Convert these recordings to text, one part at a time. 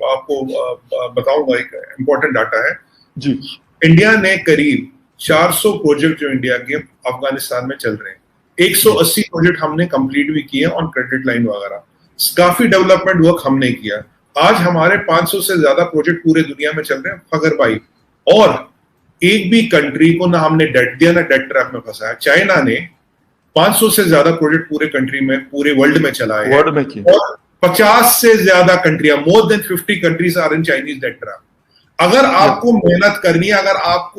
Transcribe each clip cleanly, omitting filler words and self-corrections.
आपको बताऊंगा, एक इम्पोर्टेंट डाटा है जी। इंडिया ने करीब 400 प्रोजेक्ट जो इंडिया के अफगानिस्तान में चल रहे हैं, 180 प्रोजेक्ट हमने कंप्लीट भी किए ऑन क्रेडिट लाइन वगैरह, काफी डेवलपमेंट वर्क हमने किया। आज हमारे 500 से ज्यादा प्रोजेक्ट पूरे दुनिया में चल रहे हैं फखर भाई, और एक भी कंट्री को ना हमने डेट दिया ना डेट ट्रैप में फंसाया। चाइना ने 500 से ज्यादा प्रोजेक्ट पूरे कंट्री में, पूरे वर्ल्ड में चलाए हैं, और 50 से ज्यादा कंट्रियां, more than 50 countries are in Chinese debt trap. अगर आपको मेहनत करनी है, अगर आप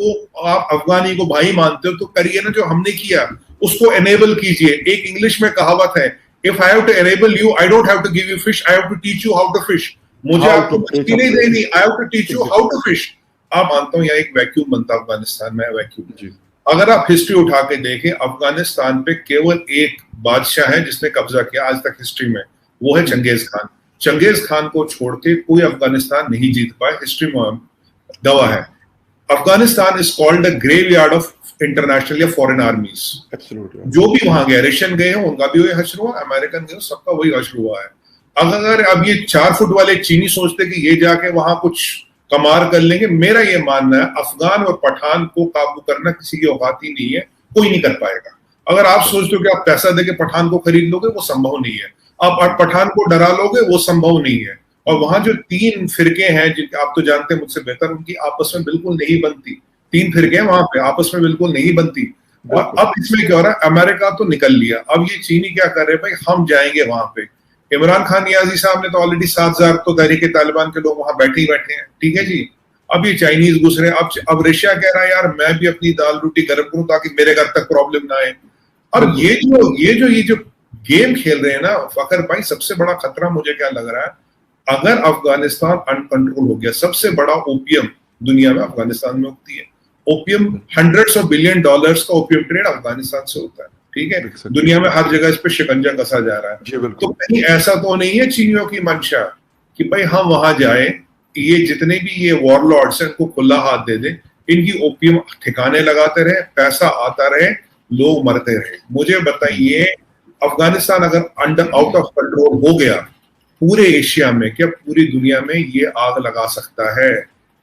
अफगानी को भाई मानते हो तो करिए ना जो हमने किया, उसको एनेबल कीजिए। एक इंग्लिश में कहावत है, if I have to enable you I don't have to give you fish, I have to teach you how to fish. मुझे आपको मछली नहीं देनी, I have to teach you how to fish. आप मानता हूं यहाँ एक वैक्यूम बनता अफगानिस्तान में, वैक्यूम। अगर आप हिस्ट्री उठा के देखें, अफगानिस्तान पे केवल एक बादशाह है जिसने कब्जा किया आज तक हिस्ट्री में, वो है चंगेज खान। चंगेज खान को छोड़ के कोई अफगानिस्तान नहीं जीत पाए, हिस्ट्री में गवाह है। Afghanistan is called the graveyard of international या फॉरेन आर्मीज। जो भी वहां गए, रशियन गए हैं उनका भी वही हश्र हुआ, अमेरिकन गए सबका वही हश्र हुआ है। अगर अब ये 4 फुट वाले चीनी सोचते कि ये जाके वहां कुछ कमार कर लेंगे, मेरा ये मानना है अफगान और पठान को काबू करना किसी की औकात ही नहीं है, कोई नहीं कर पाएगा। अगर आप सोचते हो कि आप पैसा देके पठान को खरीद लोगे, वो संभव नहीं है। आप पठान को डरा लोगे, वो संभव नहीं है। और वहां जो 3 फिरके हैं, जिनके आप तो जानते हैं मुझसे बेहतर, उनकी आपस में बिल्कुल नहीं बनती। 3 फिरके हैं वहां पे, आपस में बिल्कुल नहीं बनती। और अब इसमें क्या हो रहा है, अमेरिका तो निकल लिया, अब ये चीनी क्या कर रहे हैं, भाई हम जाएंगे वहां पे। इमरान खान नियाजी साहब ने तो ऑलरेडी 7,000 तो तहरीके तालिबान के लोग वहां बैठे ही बैठे हैं, ठीक है जी। अब ये चाइनीज घुस रहे हैं, अब रशिया कह रहा है यार मैं भी अपनी दाल रोटी गर्म करूं ताकि मेरे घर तक प्रॉब्लम ना आए। और ये जो गेम खेल रहे हैं ना फखर भाई, सबसे बड़ा खतरा मुझे क्या लग रहा है, अगर अफगानिस्तान अनकंट्रोल हो गया, सबसे बड़ा ओपियम दुनिया में अफगानिस्तान में होती है। ओपियम $100 बिलियन का ओपियम ट्रेड अफगानिस्तान से होता है, ठीक है। दुनिया में हर जगह इस पे शिकंजा कसा जा रहा है। तो कहीं ऐसा तो नहीं है चीनियों की मंशा कि भाई हम वहां जाए, ये जितने भी ये वॉरलॉर्ड्स हैं इनको खुला हाथ दे दे, इनकी ओपियम ठिकाने लगाते रहे, पैसा आता रहे, लोग मरते रहे। मुझे बताइए अफगानिस्तान अगर आउट ऑफ कंट्रोल हो गया पूरे एशिया में, क्या पूरी दुनिया में ये आग लगा सकता है।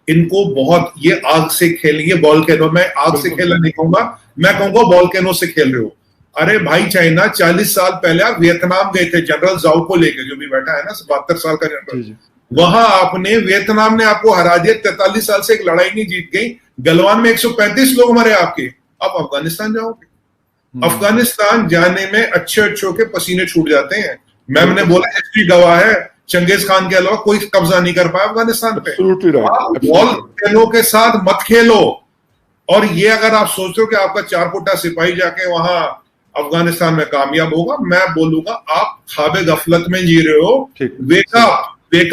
इनको बहुत ये आग से खेलिए, वोल्केनो, मैं आग से खेलना नहीं कहूंगा, मैं कहूंगा वोल्केनो से खेल रहे हो। अरे भाई चाइना 40 साल पहले आप वियतनाम गए थे जनरल जाओ को लेके, जो भी बैठा है ना 72 साल का जनरल, वहां आपने वियतनाम ने आपको हरा दिया। 43 साल से एक लड़ाई नहीं जीत गई, गलवान में 135 लोग मरे आपके। अब अफगानिस्तान जाओगे, अफगानिस्तान जाने में अच्छे के पसीने छूट जाते हैं। मैंने बोला हिस्ट्री गवाह है, चंगेज खान के अलावा कोई कब्जा नहीं कर पाया अफगानिस्तान पे। वॉल्केनो के साथ मत खेलो। और ये अगर आप सोच रहे हो कि आपका 4 फुटा सिपाही जाके वहां अफगानिस्तान में कामयाब होगा, मैं बोलूंगा आप ख्वाबे गफलत में जी रहे हो। Wake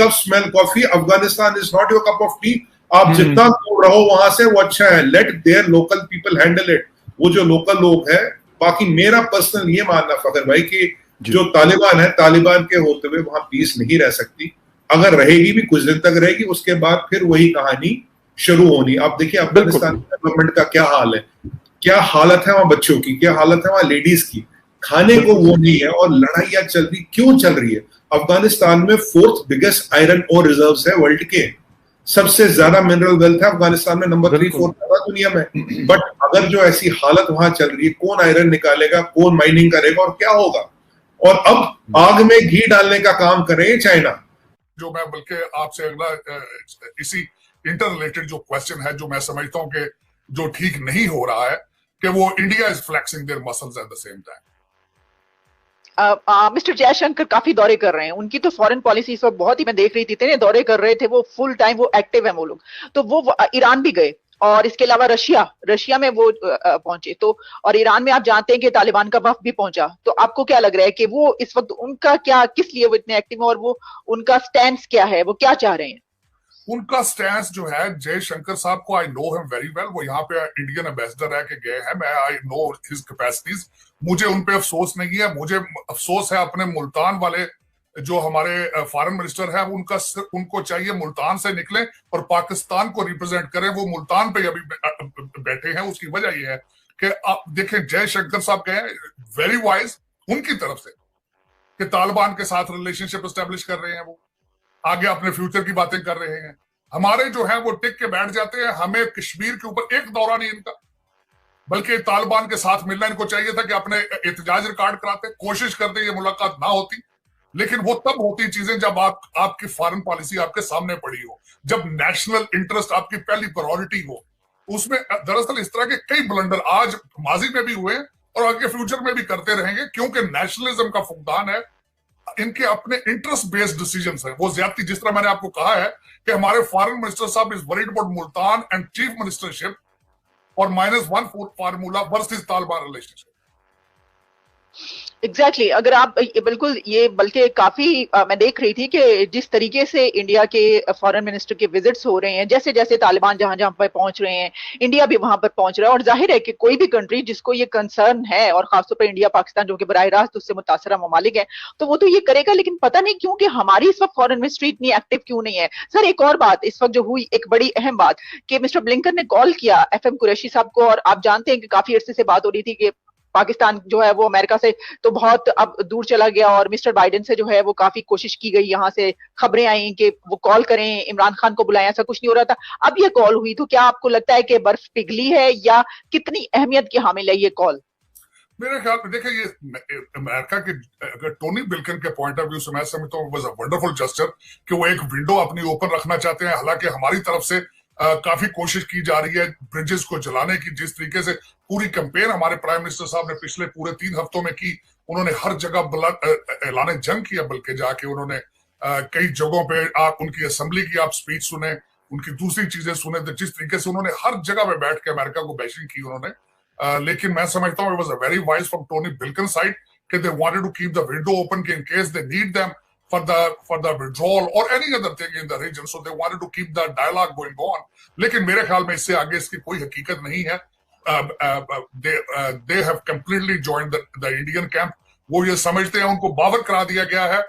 up, smell coffee, Afghanistan is not your cup of tea. आप जितना दूर रहो वहां से वो अच्छा है। Let their local people handle it, वो जो लोकल लोग है। बाकी मेरा पर्सनल ये मानना फखर भाई कि जो तालिबान है, तालिबान के होते हुए वहां पीस नहीं रह सकती। अगर रहेगी भी कुछ दिन तक रहेगी, उसके बाद फिर वही कहानी शुरू होनी। आप देखिए अफगानिस्तान डेवलपमेंट का क्या हाल है, क्या हालत है वहां बच्चों की, क्या हालत है वहां लेडीज की, खाने को वो नहीं है। और लड़ाइयां चल रही, क्यों चल रही है? अफगानिस्तान में 4th biggest iron ore reserves है वर्ल्ड के, सबसे ज्यादा मिनरल वेल्थ है अफगानिस्तान में, नंबर 3-4 दुनिया में। बट अगर जो ऐसी हालत वहां चल रही है, कौन आयरन निकालेगा, कौन माइनिंग करेगा और क्या होगा? और अब आग में घी डालने का काम करे चाइना। जो मैं बल्कि आपसे अगला इसी इंटर रिलेटेड जो क्वेश्चन है, जो मैं समझता हूं कि जो ठीक नहीं हो रहा है, कि वो India is flexing their muscles at the same time. Mister Jaishankar काफी दौरे कर रहे हैं, उनकी तो फॉरेन पॉलिसी इस वक्त बहुत ही, मैं देख रही थी, इतने दौरे कर रहे थे वो, फुल टाइम वो एक्टिव है वो लोग। तो वो ईरान भी गए, और इसके अलावा रशिया में वो पहुंचे। तो और ईरान में आप जानते हैं कि तालिबान का वफ्द भी पहुंचा। तो आपको क्या लग रहा है कि वो इस वक्त उनका क्या, किस लिए वो इतने एक्टिव है, और वो उनका स्टैंड क्या है, वो क्या चाह रहे हैं? उनका स्टैंड जो है, जयशंकर साहब को I know him very well, वो यहाँ पे इंडियन एम्बेसडर रह के गए हैं, मैं आई नो हिज कैपेसिटीज। मुझे उन पे अफसोस नहीं है, मुझे अफसोस है अपने मुल्तान वाले जो हमारे फॉरेन मिनिस्टर है, उनको चाहिए मुल्तान से निकले और पाकिस्तान को रिप्रेजेंट करें। वो मुल्तान पे अभी बैठे हैं। उसकी वजह यह है कि आप देखें, जयशंकर साहब गए वेरी वाइज उनकी तरफ से कि तालिबान के साथ रिलेशनशिप एस्टेब्लिश कर रहे हैं वो। आगे अपने फ्यूचर की बातें कर रहे हैं। हमारे जो है वो टिक के बैठ जाते हैं, हमें कश्मीर के ऊपर एक दौरा नहीं इनका, बल्कि तालिबान के साथ मिलना इनको चाहिए था कि अपने एहतजाज रिकॉर्ड कराते, कोशिश करते ये मुलाकात ना होती। लेकिन वो तब होती चीजें जब आपकी फॉरेन पॉलिसी आपके सामने पड़ी हो, जब नेशनल इंटरेस्ट आपकी पहली प्रायोरिटी हो। उसमें दरअसल इस तरह के कई ब्लंडर आज माजी में भी हुए और आगे फ्यूचर में भी करते रहेंगे, क्योंकि नेशनलिज्म का फुकदान है, इनके अपने इंटरेस्ट बेस्ड डिसीजंस हैं। वो ज्यादती, जिस तरह मैंने आपको कहा है कि हमारे फॉरेन मिनिस्टर साहब is worried about Multan and chief ministership और -1 formula versus Taliban relationship. Exactly अगर आप बिल्कुल ये, बल्कि काफी मैं देख रही थी कि जिस तरीके से इंडिया के फॉरेन मिनिस्टर के विजिट्स हो रहे हैं, जैसे जैसे तालिबान जहां जहां पर पहुंच रहे हैं, इंडिया भी वहां पर पहुंच रहा है। और जाहिर है कि कोई भी कंट्री जिसको ये कंसर्न है, और खासतौर पर इंडिया पाकिस्तान जो कि बराह रास्त उससे मुतासरा ममालिक है, तो वो तो ये करेगा। लेकिन पता नहीं क्यों कि हमारी इस वक्त फॉरेन मिनिस्ट्री इतनी एक्टिव क्यों नहीं है। सर एक और बात इस वक्त जो हुई, एक बड़ी अहम बात, कि मिस्टर ब्लिंकन ने कॉल किया FM कुरैशी साहब को, और आप जानते हैं कि काफी अरसे से बात हो रही थी कि पाकिस्तान जो है वो अमेरिका से तो बहुत अब दूर चला गया, और मिस्टर बाइडेन से जो है वो काफी कोशिश की गई, यहाँ से खबरें आई कि वो कॉल करें, इमरान खान को बुलाएं, ऐसा कुछ नहीं हो रहा था। अब ये कॉल हुई, तो क्या आपको लगता है कि बर्फ पिघली है, या कितनी अहमियत की हामिल है ये कॉल? मेरे ख्याल में देखिए, ये अमेरिका के, अगर टोनी बिल्कन के पॉइंट ऑफ व्यू से मैं समझता हूँ वाज अ वंडरफुल जेस्चर कि वो एक विंडो अपनी ओपन रखना चाहते हैं। हालांकि हमारी तरफ से काफी कोशिश की जा रही है ब्रिजेस को जलाने की। जिस तरीके से पूरी कैंपेन हमारे प्राइम मिनिस्टर साहब ने पिछले पूरे 3 हफ्तों में की, उन्होंने हर जगह ऐलान जंग किया, बल्कि जाके उन्होंने कई जगहों पे आप उनकी असेंबली की आप स्पीच सुने, उनकी दूसरी चीजें सुने, तो जिस तरीके से उन्होंने हर जगह पे बैठ के अमेरिका को बैशिंग की उन्होंने। लेकिन मैं समझता हूँ it was a very wise from Tony Blinken side कि they wanted to keep the window open कि in case they need them for the withdrawal or any other thing in the region, so they wanted to keep the dialogue going on. लेकिन मेरे ख्याल में इससे आगे इसकी कोई हकीकत नहीं है। they have completely joined the Indian camp. वो ये समझते हैं, उनको बावर करा दिया गया है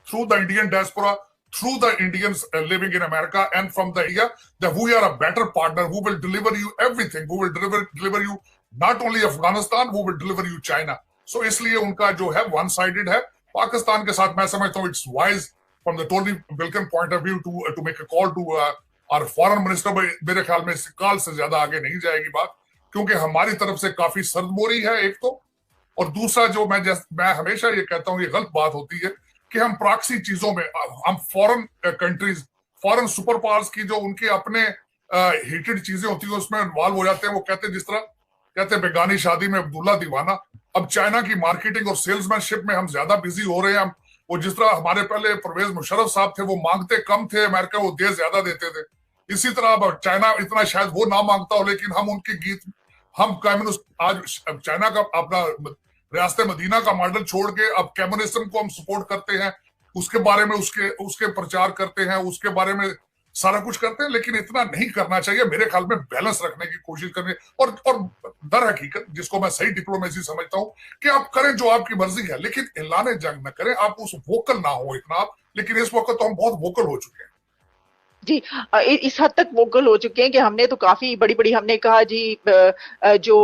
through the Indian diaspora, through the Indians living in America and from the area, that we are a better partner who will deliver you everything, who will deliver you not only Afghanistan, who will deliver you China. So इसलिए उनका जो है one sided है पाकिस्तान के साथ। मैं समझता हूँ it's wise from the Tony Blinken point of view to make a call to our foreign minister. मेरे ख्याल में इस काल से ज्यादा आगे नहीं जाएगी बात, क्योंकि हमारी तरफ से काफी सर्दमोरी है एक तो, और दूसरा जो मैं हमेशा ये कहता हूँ, ये गलत बात होती है कि हम प्रॉक्सी चीजों में, हम foreign countries, foreign super powers की जो उनके अपने हेटेड चीजें होती है उसमें इन्वॉल्व हो जाते हैं। वो कहते हैं, जिस तरह कहते हैं बेगानी शादी में अब्दुल्ला दीवाना, अब चाइना की मार्केटिंग और सेल्समैनशिप में हम ज्यादा बिजी हो रहे हैं। हम वो जिस तरह हमारे पहले परवेज मुशर्रफ साहब थे, वो मांगते कम थे अमेरिका, वो दे ज्यादा देते थे। इसी तरह अब चाइना इतना शायद वो ना मांगता हो, लेकिन हम उनके गीत, हम कम्युनिस्ट, आज चाइना का अपना रियासत मदीना का मॉडल छोड़ के अब कम्युनिज्म को हम सपोर्ट करते हैं, उसके बारे में उसके प्रचार करते हैं, उसके बारे में सारा कुछ करते हैं। लेकिन इतना नहीं करना चाहिए मेरे ख्याल में, बैलेंस रखने की कोशिश करनी। और दर हकीकत जिसको मैं सही डिप्लोमेसी समझता हूं कि आप करें जो आपकी मर्जी है, लेकिन ऐलान जंग न करें, आप उस वोकल ना हो इतना आप। लेकिन इस वक्त तो हम बहुत वोकल हो चुके हैं जी। इस हद तक वोकल हो चुके हैं कि हमने तो काफी बड़ी बड़ी हमने कहा जी, जो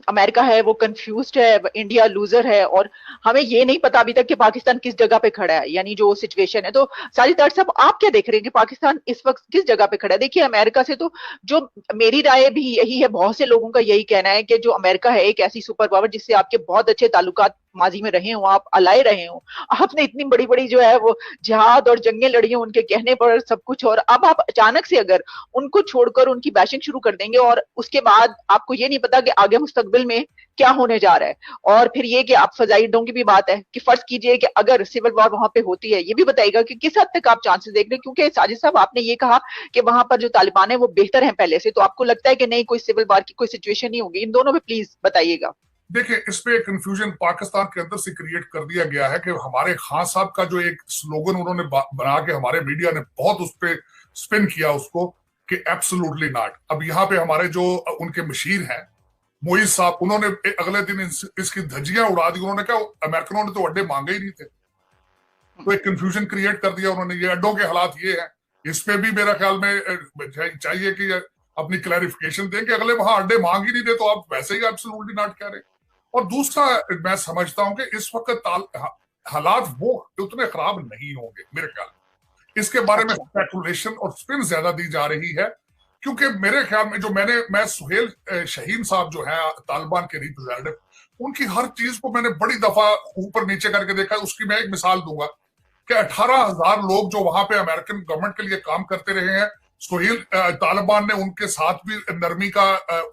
अमेरिका है वो कंफ्यूज्ड है, इंडिया लूजर है, और हमें ये नहीं पता अभी तक कि पाकिस्तान किस जगह पे खड़ा है, यानी जो सिचुएशन है। तो साजिद तार साहब, आप क्या देख रहे हैं कि पाकिस्तान इस वक्त किस जगह पे खड़ा है? देखिए अमेरिका से तो, जो मेरी राय भी यही है, बहुत से लोगों का यही कहना है कि जो अमेरिका है एक ऐसी सुपर पावर जिससे आपके बहुत अच्छे ताल्लुकात माजी में रहे हो, आप अलाए रहे हो, आपने इतनी बड़ी बड़ी जो है वो जिहाद और जंगें लड़ी हो उनके कहने पर सब कुछ, और अब आप अचानक से अगर उनको छोड़कर उनकी बैशिंग शुरू कर देंगे, और उसके बाद आपको ये नहीं पता कि आगे मुस्तकबिल में क्या होने जा रहा है। और फिर ये कि आप फजाई अड्डों की भी बात है कि फर्ज कीजिए कि अगर सिविल वॉर वहां पे होती है, ये भी बताइएगा कि किस हद तक आप चांसेस देख रहे हैं, क्योंकि साजिद साहब आपने ये कहा कि वहां पर जो तालिबान है वो बेहतर है पहले से, तो आपको लगता है कि नहीं, कोई सिविल वॉर की कोई सिचुएशन नहीं होगी? इन दोनों में प्लीज बताइएगा। देखिए, इस पे कंफ्यूजन पाकिस्तान के अंदर से क्रिएट कर दिया गया है कि हमारे खान साहब का जो एक स्लोगन उन्होंने बना के, हमारे मीडिया ने बहुत उस पे स्पिन किया उसको कि एब्सोल्युटली नॉट। अब यहाँ पे हमारे जो उनके मशीर हैं मोइज साहब, उन्होंने अगले दिन इसकी धज्जियां उड़ा दी। उन्होंने कहा अमेरिकनों ने तो अड्डे मांगे ही नहीं थे। तो एक कंफ्यूजन क्रिएट कर दिया उन्होंने। ये अड्डों के हालात ये हैं, इस पे भी मेरा ख्याल में चाहिए कि अपनी क्लैरिफिकेशन दें कि अगले वहां अड्डे मांग ही नहीं दे तो आप वैसे ही एब्सोल्युटली नॉट कह रहे। और दूसरा, मैं समझता हूं कि इस वक्त हालात वो उतने खराब नहीं होंगे मेरे ख्याल में। इसके बारे में स्पेकुलेशन और स्पिन ज्यादा दी जा रही है, क्योंकि मेरे ख्याल में जो मैं सुहेल शहीन साहब जो है तालिबान के रिप्रेजेंटेटिव, उनकी हर चीज को मैंने बड़ी दफा ऊपर नीचे करके देखा। उसकी मैं एक मिसाल दूंगा कि 18,000 लोग जो वहां पे अमेरिकन गवर्नमेंट के लिए काम करते रहे हैं, सुहेल तालिबान ने उनके साथ भी नरमी का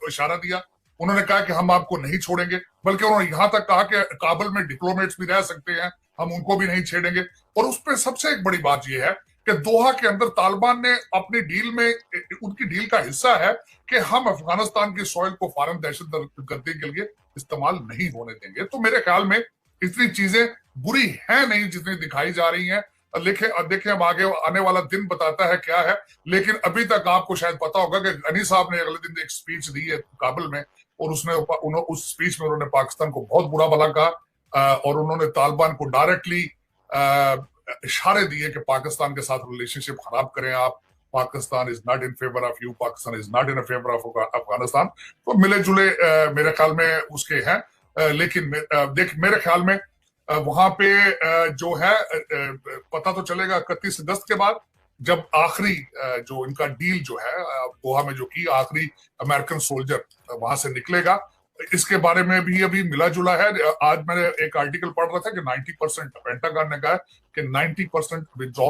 इशारा दिया। उन्होंने कहा कि हम आपको नहीं छोड़ेंगे, बल्कि उन्होंने यहां तक कहा कि काबुल में डिप्लोमेट्स भी रह सकते हैं, हम उनको भी नहीं छेड़ेंगे। और उस पर सबसे एक बड़ी बात यह है कि दोहा के अंदर तालिबान ने अपनी डील में, उनकी डील का हिस्सा है कि हम अफगानिस्तान की सॉइल को फॉरेन दहशतगर्दी के लिए इस्तेमाल नहीं होने देंगे। तो मेरे ख्याल में इतनी चीजें बुरी हैं नहीं जितनी दिखाई जा रही हैं। देखें अब आगे आने वाला दिन बताता है क्या है। लेकिन अभी तक आपको शायद पता होगा कि गनी साहब ने अगले दिन एक स्पीच दी है काबुल में, और उस स्पीच में उन्होंने पाकिस्तान को बहुत बुरा भला कहा, और उन्होंने तालिबान को डायरेक्टली इशारे दिए कि पाकिस्तान के साथ रिलेशनशिप खराब करें आप, Pakistan is not in favour of you, Pakistan is not in favour of Afghanistan. तो मिले जुले मेरे ख्याल में उसके हैं। लेकिन देख, मेरे ख्याल में वहां पे जो है पता तो चलेगा 31 अगस्त के बाद, जब आखिरी जो इनका डील जो है दोहा में जो की, आखिरी अमेरिकन सोल्जर वहां से निकलेगा। इसके बारे में भी अभी मिला जुला है। आज मैंने एक आर्टिकल पढ़ रहा था कि 90% पेंटागन ने कहा कि 90% विड्रॉ